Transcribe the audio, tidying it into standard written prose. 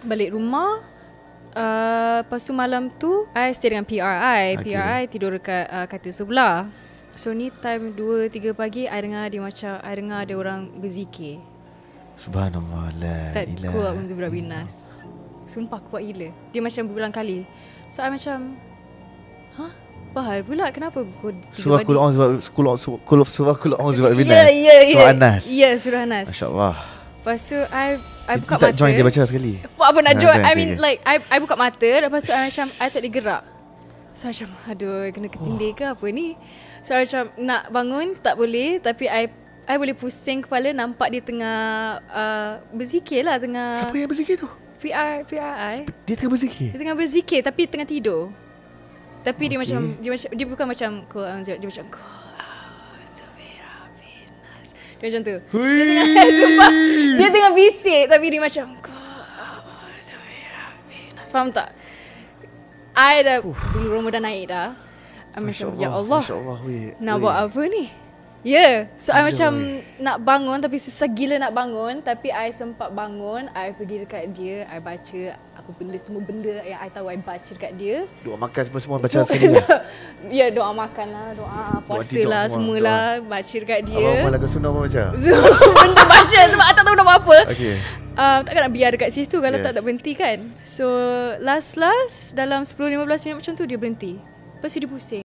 Balik rumah, lepas tu malam tu I stay dengan PRI. Okay. PRI tidur dekat katil sebelah. So ni time 2-3 pagi I dengar ada orang berzikir. Subhanallah, la Tak ilaha kuat untuk berat binas. Sumpah kuat gila. Dia macam berulang kali. So I macam, bahal pula, kenapa pukul 3 Surah pagi? Surah Qul A'udzu Birabbin Ya, Nas. ya, ya. Surah An-Nas. Ya, surah An-Nas. Masya-Allah. Lepas tu I buka tak mata. join dia baca sekali. Buat apa nak Ah, join? join, I okay, mean okay. like I buka mata. Lepas tu I macam I tak boleh gerak. So I macam aduh, kena ketindih ke apa ni. So I macam nak bangun tak boleh. Tapi I boleh pusing kepala. Nampak dia tengah berzikir lah. Siapa yang berzikir tu? PRI. Dia tengah berzikir. Dia tengah berzikir tapi tengah tidur. Tapi dia macam dia bukan macam dia macam dia macam tu. Sumpah, dia tengah bisik tapi dia macam faham tak? I dah dulu Ramadan naik dah. I macam ya Allah, nak buat apa ni? So I macam nak bangun tapi susah gila nak bangun. Tapi I sempat bangun. I pergi dekat dia, I baca semua benda yang I tahu I baca dekat dia. Doa makan semua baca sekali lah. Ya, doa makan lah, doa puasa lah, semualah baca dekat dia. Apa lagu sunnah pun baca? Benda baca sebab I tak tahu nak buat apa. Okay. Takkan nak biar dekat situ kalau tak berhenti kan. So last dalam 10-15 minit macam tu dia berhenti. Lepas tu dia pusing.